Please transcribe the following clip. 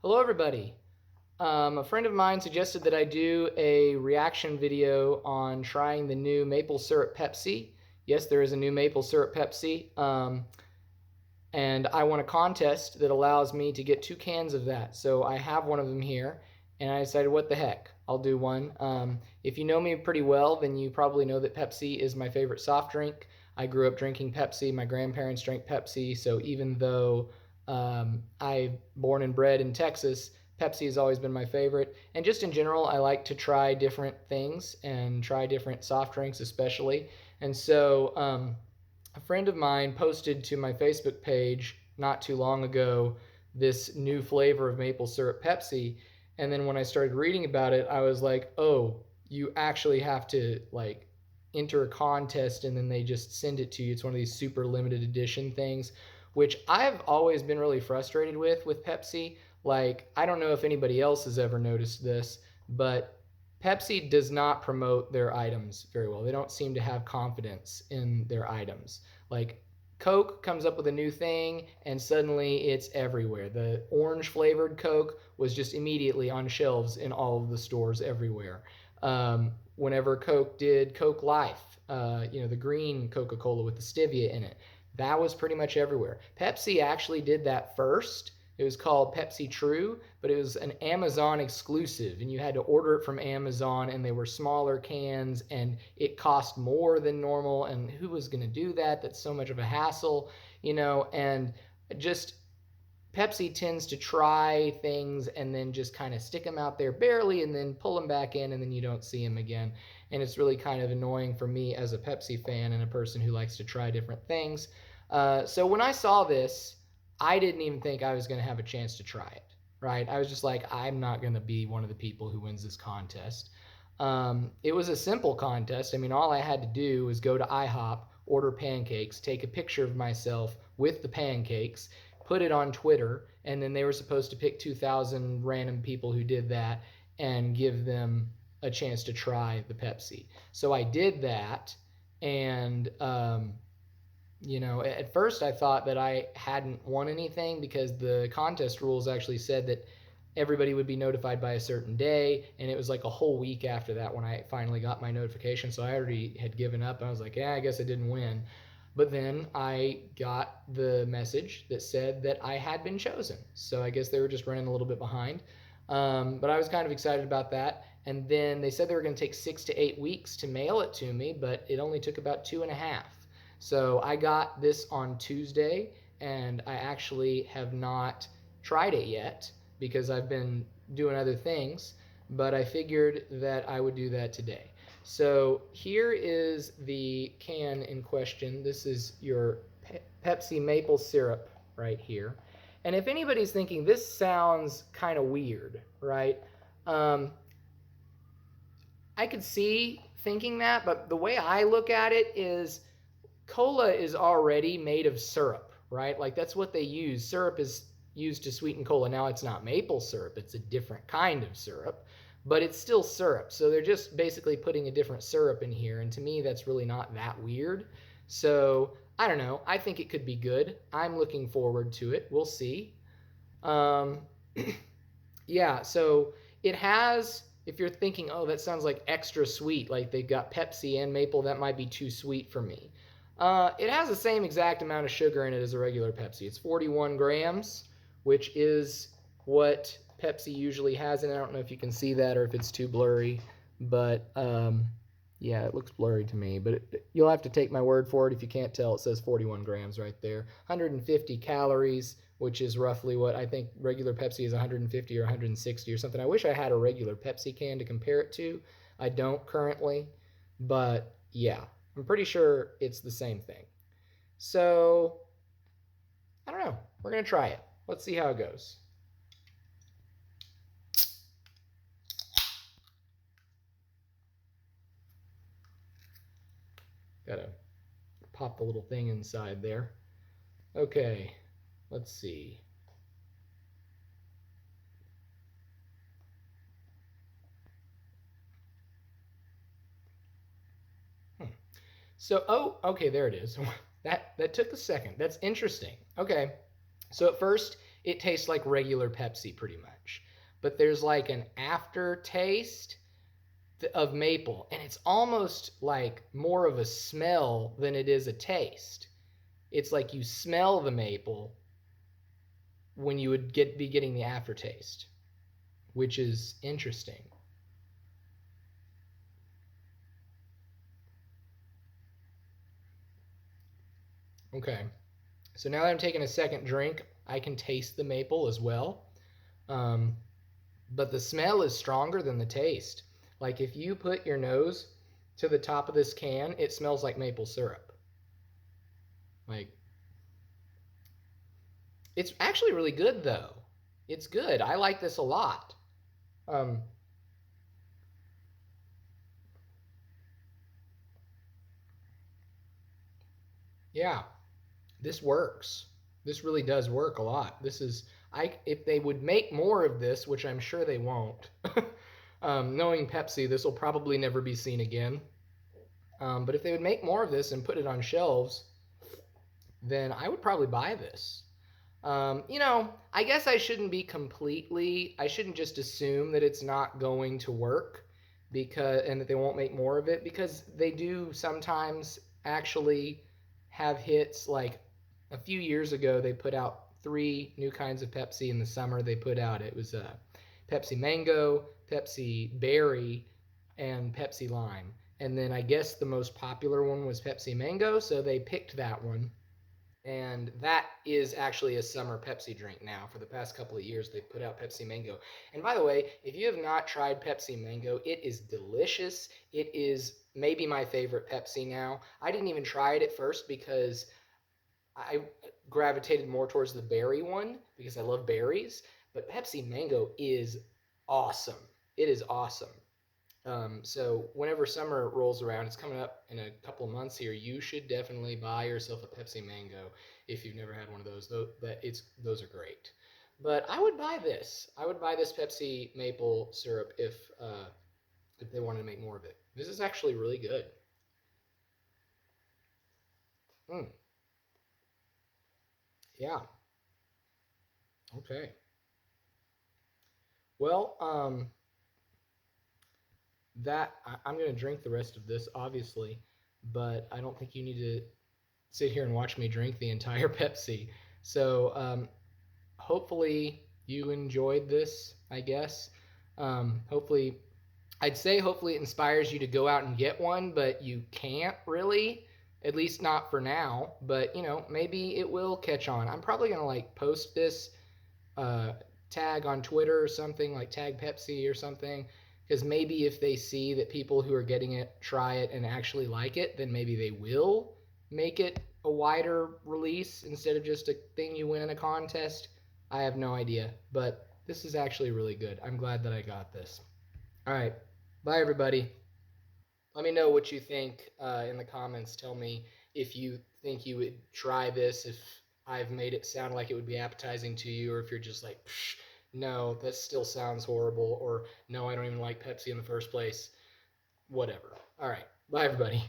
Hello everybody. A friend of mine suggested that I do a reaction video on trying the new maple syrup Pepsi. Yes, there is a new maple syrup Pepsi. And I won a contest that allows me to get 2 cans of that. So I have one of them here, and I decided, what the heck, I'll do one. If you know me pretty well, then you probably know that Pepsi is my favorite soft drink. I grew up drinking Pepsi. My grandparents drank Pepsi, so even though I'm born and bred in Texas, Pepsi has always been my favorite. And just in general, I like to try different things and try different soft drinks especially. And so a friend of mine posted to my Facebook page not too long ago this new flavor of maple syrup Pepsi. And then when I started reading about it, I was like, oh, you actually have to like enter a contest and then they just send it to you. It's one of these super limited edition things, which I've always been really frustrated with Pepsi. Like, I don't know if anybody else has ever noticed this, but Pepsi does not promote their items very well. They don't seem to have confidence in their items. Like, Coke comes up with a new thing and suddenly it's everywhere. The orange flavored Coke was just immediately on shelves in all of the stores everywhere. Whenever Coke did Coke Life, the green Coca-Cola with the stevia in it, that was pretty much everywhere. Pepsi actually did that first. It was called Pepsi True, but it was an Amazon exclusive, and you had to order it from Amazon, and they were smaller cans, and it cost more than normal, and who was going to do that? That's so much of a hassle, and just Pepsi tends to try things and then just kind of stick them out there barely and then pull them back in, and then you don't see them again. And it's really kind of annoying for me as a Pepsi fan and a person who likes to try different things. So when I saw this, I didn't even think I was going to have a chance to try it, right? I was just like, I'm not going to be one of the people who wins this contest. It was a simple contest. I mean, all I had to do was go to iHOP, order pancakes, take a picture of myself with the pancakes, put it on Twitter, and then they were supposed to pick 2,000 random people who did that and give them a chance to try the Pepsi. So I did that, and at first I thought that I hadn't won anything because the contest rules actually said that everybody would be notified by a certain day, and it was like a whole week after that when I finally got my notification. So I already had given up. I was like, yeah, I guess I didn't win. But then I got the message that said that I had been chosen. So I guess they were just running a little bit behind. But I was kind of excited about that. And then they said they were going to take 6 to 8 weeks to mail it to me, but it only took about 2.5. So I got this on Tuesday, and I actually have not tried it yet because I've been doing other things, but I figured that I would do that today. So here is the can in question. This is your Pepsi Maple Syrup right here. And if anybody's thinking, this sounds kind of weird, right? I could see thinking that, but the way I look at it is cola is already made of syrup, right? Like, that's what they use. Syrup is used to sweeten cola. Now, it's not maple syrup, it's a different kind of syrup, but it's still syrup. So they're just basically putting a different syrup in here. And to me, that's really not that weird. So I don't know. I think it could be good. I'm looking forward to it. We'll see. Yeah, so it has, if you're thinking, oh, that sounds like extra sweet, like they've got Pepsi and maple, that might be too sweet for me. It has the same exact amount of sugar in it as a regular Pepsi. It's 41 grams, which is what Pepsi usually has in it. I don't know if you can see that or if it's too blurry, but yeah, it looks blurry to me. But you'll have to take my word for it. If you can't tell, it says 41 grams right there. 150 calories, which is roughly what I think regular Pepsi is, 150 or 160 or something. I wish I had a regular Pepsi can to compare it to. I don't currently, but yeah. I'm pretty sure it's the same thing. So, I don't know. We're going to try it. Let's see how it goes. Gotta pop the little thing inside there. Okay, let's see. So, okay, there it is. That took a second. That's interesting. Okay, so at first it tastes like regular Pepsi pretty much. But there's like an aftertaste of maple, and it's almost like more of a smell than it is a taste. It's like you smell the maple when you would be getting the aftertaste, which is interesting. Okay, so now that I'm taking a second drink, I can taste the maple as well. Um, but the smell is stronger than the taste. Like if you put your nose to the top of this can, it smells like maple syrup. Like it's actually really good though. It's good. I like this a lot. Um, yeah, this works. This really does work a lot. This is I if they would make more of this, which I'm sure they won't. Knowing Pepsi, this will probably never be seen again. But if they would make more of this and put it on shelves, then I would probably buy this. I guess I shouldn't just assume that it's not going to work and that they won't make more of it because they do sometimes actually have hits. Like a few years ago, they put out three new kinds of Pepsi in the summer. It was Pepsi Mango, Pepsi Berry, and Pepsi Lime. And then I guess the most popular one was Pepsi Mango, so they picked that one, and that is actually a summer Pepsi drink now. For the past couple of years, they've put out Pepsi Mango. And by the way, if you have not tried Pepsi Mango, it is delicious. It is maybe my favorite Pepsi now. I didn't even try it at first because I gravitated more towards the berry one because I love berries. But Pepsi Mango is awesome. It is awesome. So whenever summer rolls around, it's coming up in a couple of months here. You should definitely buy yourself a Pepsi Mango if you've never had one of those. Those are great. But I would buy this. I would buy this Pepsi maple syrup if they wanted to make more of it. This is actually really good. Mm, yeah. Okay. Well, I'm going to drink the rest of this, obviously, but I don't think you need to sit here and watch me drink the entire Pepsi. So hopefully you enjoyed this, I guess. Hopefully, I'd say hopefully it inspires you to go out and get one, but you can't really, at least not for now. But maybe it will catch on. I'm probably gonna like post this uh, tag on Twitter or something, like tag Pepsi or something, because maybe if they see that people who are getting it try it and actually like it, then maybe they will make it a wider release instead of just a thing you win in a contest. I have no idea, but this is actually really good. I'm glad that I got this. All right. Bye, everybody. Let me know what you think in the comments. Tell me if you think you would try this, if I've made it sound like it would be appetizing to you, or if you're just like, no, that still sounds horrible, or no, I don't even like Pepsi in the first place. Whatever. All right. Bye, everybody.